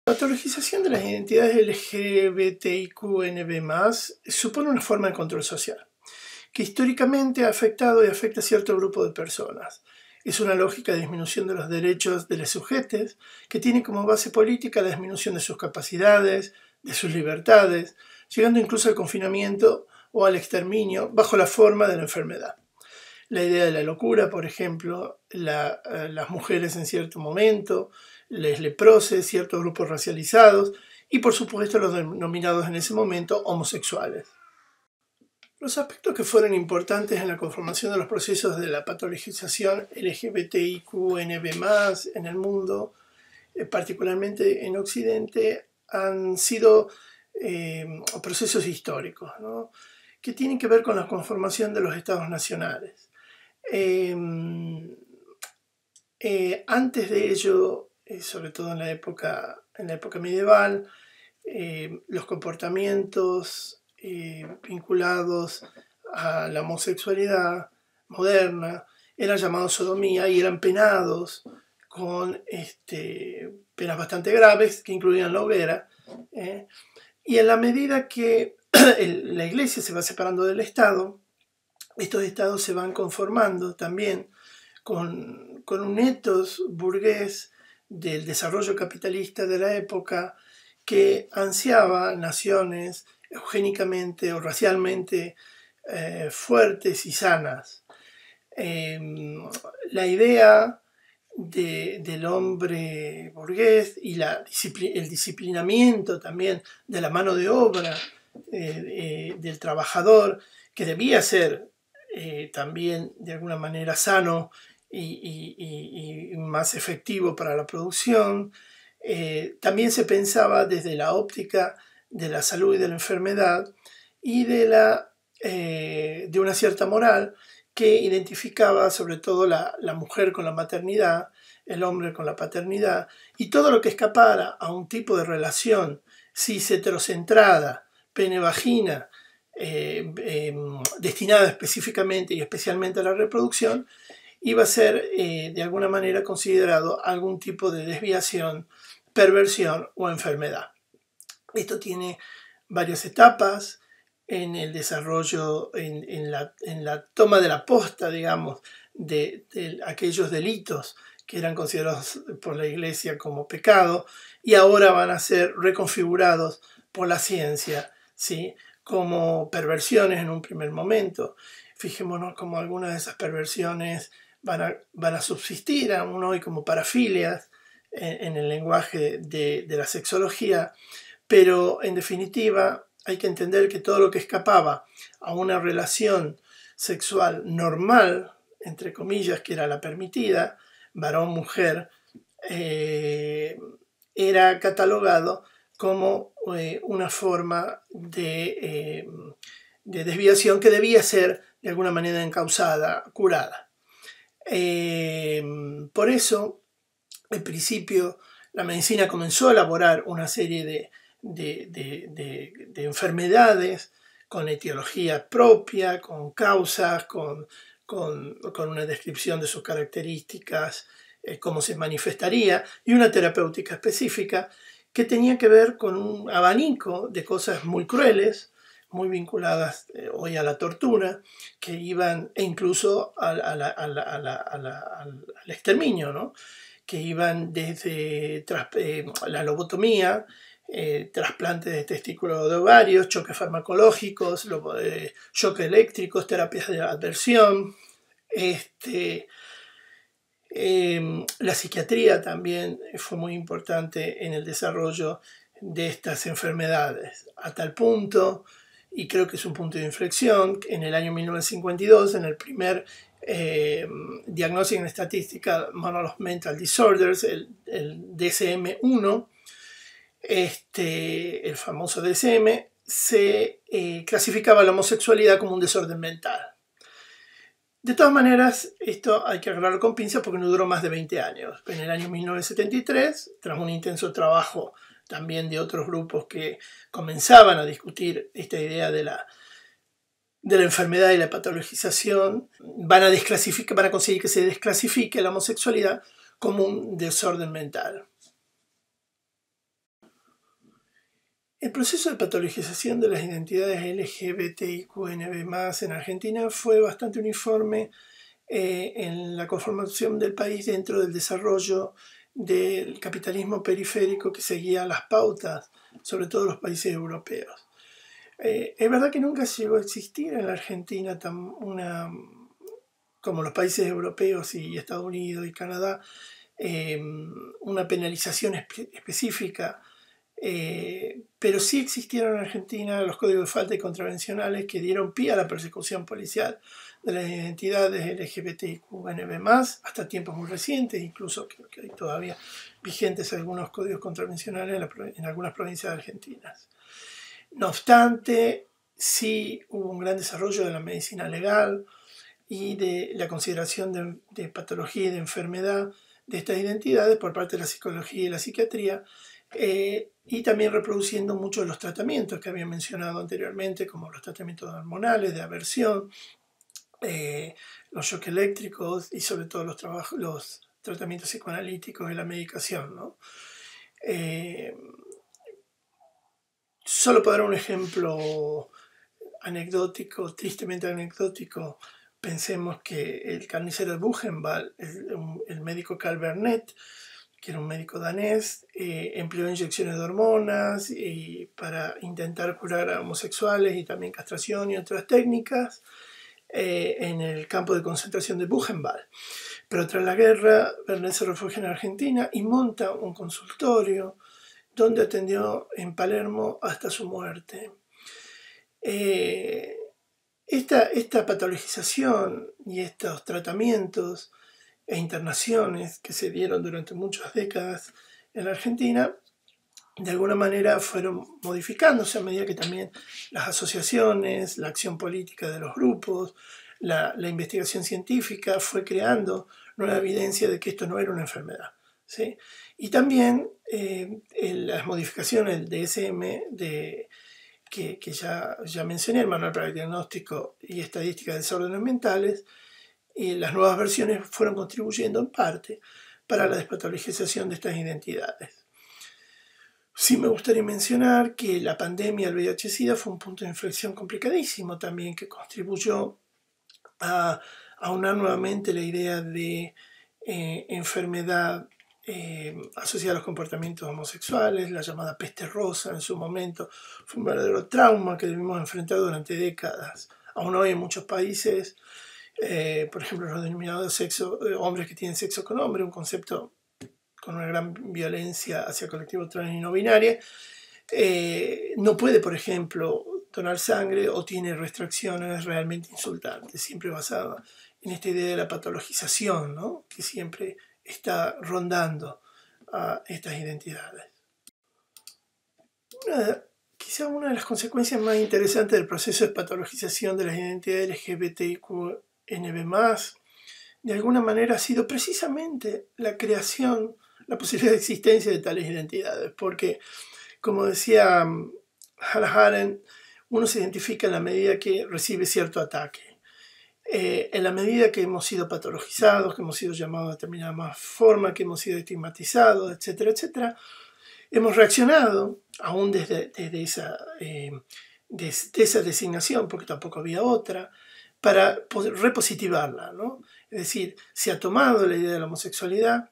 La patologización de las identidades LGBTIQ-NB+, supone una forma de control social, que históricamente ha afectado y afecta a cierto grupo de personas. Es una lógica de disminución de los derechos de los sujetos, que tiene como base política la disminución de sus capacidades, de sus libertades, llegando incluso al confinamiento o al exterminio bajo la forma de la enfermedad. La idea de la locura, por ejemplo, las mujeres en cierto momento, los leprosos, ciertos grupos racializados y por supuesto los denominados en ese momento homosexuales. Los aspectos que fueron importantes en la conformación de los procesos de la patologización LGBTIQ-NB+, en el mundo, particularmente en Occidente, han sido procesos históricos, ¿no?, que tienen que ver con la conformación de los estados nacionales. Antes de ello, sobre todo en la época medieval, los comportamientos vinculados a la homosexualidad moderna eran llamados sodomía y eran penados con penas bastante graves que incluían la hoguera. Y en la medida que la Iglesia se va separando del Estado, estos estados se van conformando también con un ethos burgués del desarrollo capitalista de la época que ansiaba naciones eugénicamente o racialmente fuertes y sanas. La idea del hombre burgués y el disciplinamiento también de la mano de obra del trabajador, que debía ser también de alguna manera sano y más efectivo para la producción, también se pensaba desde la óptica de la salud y de la enfermedad y de una cierta moral que identificaba sobre todo la mujer con la maternidad, el hombre con la paternidad, y todo lo que escapara a un tipo de relación cis heterocentrada, pene-vagina, destinada específicamente y especialmente a la reproducción, iba a ser de alguna manera considerado algún tipo de desviación, perversión o enfermedad. Esto tiene varias etapas en el desarrollo, en la toma de la posta, digamos, de aquellos delitos que eran considerados por la Iglesia como pecado y ahora van a ser reconfigurados por la ciencia, ¿sí?, como perversiones en un primer momento. Fijémonos cómo algunas de esas perversiones van a subsistir aún hoy como parafilias en el lenguaje de la sexología, pero en definitiva hay que entender que todo lo que escapaba a una relación sexual normal, entre comillas, que era la permitida, varón-mujer, era catalogado como una forma de desviación que debía ser de alguna manera encausada, curada. Por eso, en principio, la medicina comenzó a elaborar una serie de enfermedades con etiología propia, con causas, con una descripción de sus características, cómo se manifestaría, y una terapéutica específica que tenía que ver con un abanico de cosas muy crueles, muy vinculadas hoy a la tortura, que iban incluso al exterminio, ¿no?, que iban desde la lobotomía, trasplantes de testículos de ovarios, choques farmacológicos, choques eléctricos, terapias de adversión. La psiquiatría también fue muy importante en el desarrollo de estas enfermedades, a tal punto, y creo que es un punto de inflexión, en el año 1952, en el primer Diagnostic and Statistical Manual of Mental Disorders, el DSM-1, el famoso DSM, se clasificaba la homosexualidad como un desorden mental. De todas maneras, esto hay que agarrarlo con pinzas porque no duró más de 20 años. En el año 1973, tras un intenso trabajo también de otros grupos que comenzaban a discutir esta idea de la enfermedad y la patologización, van a conseguir que se desclasifique la homosexualidad como un desorden mental. El proceso de patologización de las identidades LGBTIQNB+ en Argentina fue bastante uniforme en la conformación del país dentro del desarrollo del capitalismo periférico que seguía las pautas, sobre todo los países europeos. Es verdad que nunca llegó a existir en la Argentina como los países europeos y Estados Unidos y Canadá, una penalización específica, pero sí existieron en Argentina los códigos de falta y contravencionales que dieron pie a la persecución policial de las identidades LGBTIQNB+, hasta tiempos muy recientes, incluso creo que hay todavía vigentes algunos códigos contravencionales en algunas provincias argentinas. No obstante, sí hubo un gran desarrollo de la medicina legal y de la consideración de patología y de enfermedad de estas identidades por parte de la psicología y la psiquiatría, y también reproduciendo muchos de los tratamientos que había mencionado anteriormente, como los tratamientos hormonales, de aversión, los shock eléctricos y sobre todo los tratamientos psicoanalíticos y la medicación, ¿no? Solo para dar un ejemplo anecdótico, tristemente anecdótico, pensemos que el carnicero de Buchenwald, el médico Carl Bernet, que era un médico danés, empleó inyecciones de hormonas para intentar curar a homosexuales y también castración y otras técnicas en el campo de concentración de Buchenwald. Pero tras la guerra, Bernet se refugia en Argentina y monta un consultorio donde atendió en Palermo hasta su muerte. Esta patologización y estos tratamientos e internaciones que se dieron durante muchas décadas en la Argentina, de alguna manera fueron modificándose a medida que también las asociaciones, la acción política de los grupos, la investigación científica fue creando nueva evidencia de que esto no era una enfermedad, ¿sí? Y también las modificaciones del DSM, que ya mencioné, el Manual para el Diagnóstico y Estadística de Desórdenes Mentales, y las nuevas versiones fueron contribuyendo en parte para la despatologización de estas identidades. Sí me gustaría mencionar que la pandemia del VIH-Sida fue un punto de inflexión complicadísimo también, que contribuyó a aunar nuevamente la idea de enfermedad asociada a los comportamientos homosexuales, la llamada peste rosa en su momento. Fue un verdadero trauma que debimos enfrentar durante décadas. Aún hoy en muchos países, por ejemplo, los denominados hombres que tienen sexo con hombres, un concepto con una gran violencia hacia colectivos trans y no binarios, no puede, por ejemplo, donar sangre o tiene restricciones realmente insultantes, siempre basada en esta idea de la patologización, ¿no?, que siempre está rondando a estas identidades. Quizá una de las consecuencias más interesantes del proceso de patologización de las identidades LGBTIQNB+, de alguna manera ha sido precisamente la creación, la posibilidad de existencia de tales identidades, porque, como decía Hannah Arendt, uno se identifica en la medida que recibe cierto ataque. En la medida que hemos sido patologizados, que hemos sido llamados de determinada forma, que hemos sido estigmatizados, etcétera, etcétera, hemos reaccionado, aún desde esa designación, porque tampoco había otra, para repositivarla, ¿no? Es decir, se ha tomado la idea de la homosexualidad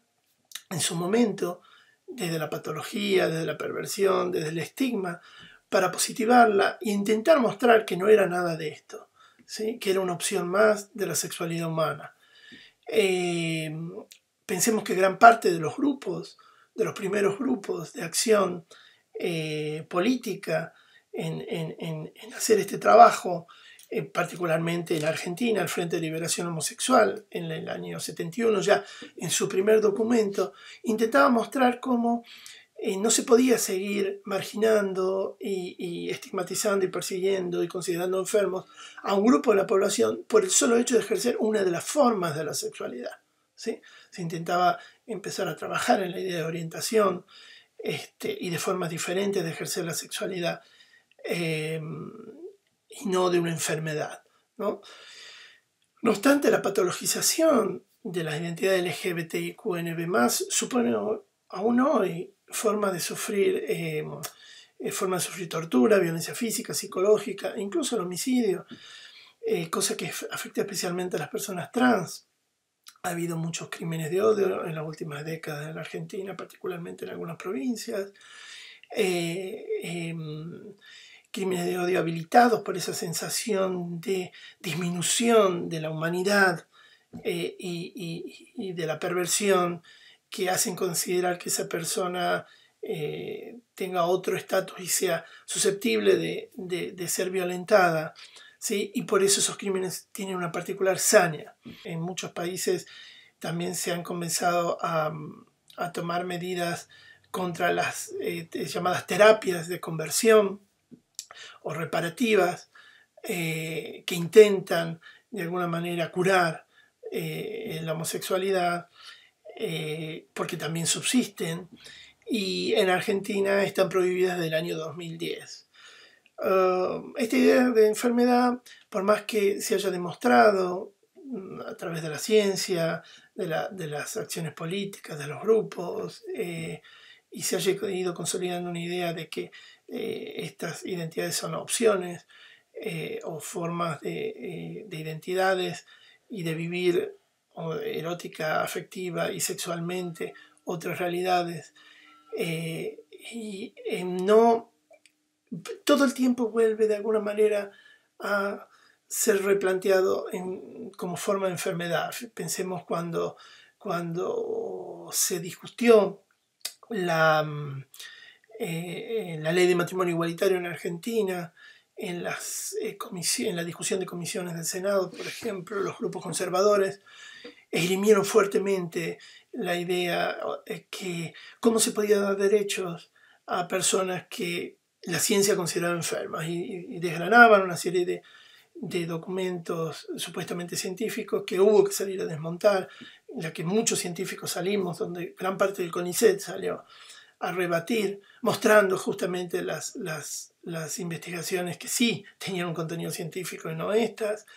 en su momento, desde la patología, desde la perversión, desde el estigma, para positivarla e intentar mostrar que no era nada de esto, ¿sí?, que era una opción más de la sexualidad humana. Pensemos que gran parte de los grupos, de los primeros grupos de acción política en hacer este trabajo, particularmente en Argentina, el Frente de Liberación Homosexual, en el año 71, ya en su primer documento, intentaba mostrar cómo no se podía seguir marginando y estigmatizando y persiguiendo y considerando enfermos a un grupo de la población por el solo hecho de ejercer una de las formas de la sexualidad, ¿sí? Se intentaba empezar a trabajar en la idea de orientación y de formas diferentes de ejercer la sexualidad, y no de una enfermedad, ¿no? No obstante, la patologización de las identidades LGBTIQNB+ supone aún hoy forma de sufrir formas de sufrir tortura, violencia física, psicológica, e incluso el homicidio, cosa que afecta especialmente a las personas trans. Ha habido muchos crímenes de odio en las últimas décadas en la Argentina, particularmente en algunas provincias. Crímenes de odio habilitados por esa sensación de disminución de la humanidad y de la perversión que hacen considerar que esa persona tenga otro estatus y sea susceptible de ser violentada, ¿sí? Y por eso esos crímenes tienen una particular saña. En muchos países también se han comenzado a tomar medidas contra las llamadas terapias de conversión o reparativas que intentan de alguna manera curar la homosexualidad, porque también subsisten, y en Argentina están prohibidas desde el año 2010. Esta idea de enfermedad, por más que se haya demostrado a través de la ciencia, de las acciones políticas, de los grupos, y se haya ido consolidando una idea de que estas identidades son opciones o formas de identidades y de vivir erótica, afectiva y sexualmente otras realidades. No todo el tiempo vuelve de alguna manera a ser replanteado como forma de enfermedad. Pensemos cuando se discutió la ley de matrimonio igualitario en Argentina, en la discusión de comisiones del Senado, por ejemplo, los grupos conservadores esgrimieron fuertemente la idea que cómo se podía dar derechos a personas que la ciencia consideraba enfermas, y desgranaban una serie de documentos supuestamente científicos que hubo que salir a desmontar, en la que muchos científicos salimos, donde gran parte del CONICET salió a rebatir, mostrando justamente las investigaciones que sí tenían un contenido científico y no estas.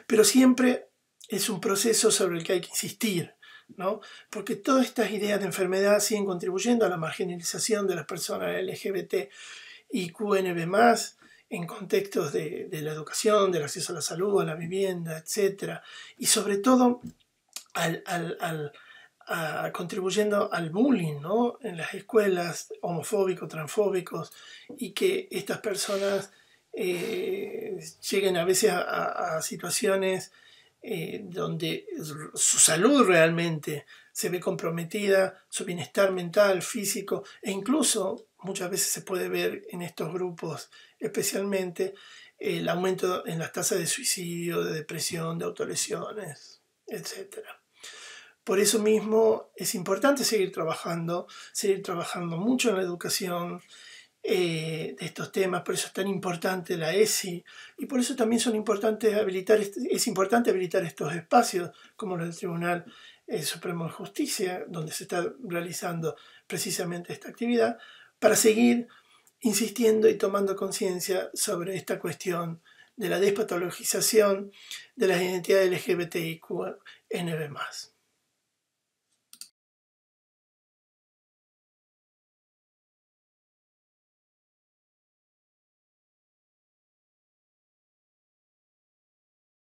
Pero siempre es un proceso sobre el que hay que insistir, ¿no? Porque todas estas ideas de enfermedad siguen contribuyendo a la marginalización de las personas LGBT y QNB+, en contextos de la educación, del acceso a la salud, a la vivienda, etc. Y sobre todo contribuyendo al bullying, ¿no? En las escuelas, homofóbicos, transfóbicos, y que estas personas lleguen a veces a situaciones donde su salud realmente se ve comprometida, su bienestar mental, físico, e incluso muchas veces se puede ver en estos grupos especialmente el aumento en las tasas de suicidio, de depresión, de autolesiones, etc. Por eso mismo es importante seguir trabajando mucho en la educación de estos temas. Por eso es tan importante la ESI, y por eso también es importante habilitar estos espacios como los del Tribunal Supremo de Justicia, donde se está realizando precisamente esta actividad, para seguir insistiendo y tomando conciencia sobre esta cuestión de la despatologización de las identidades LGBTIQ+.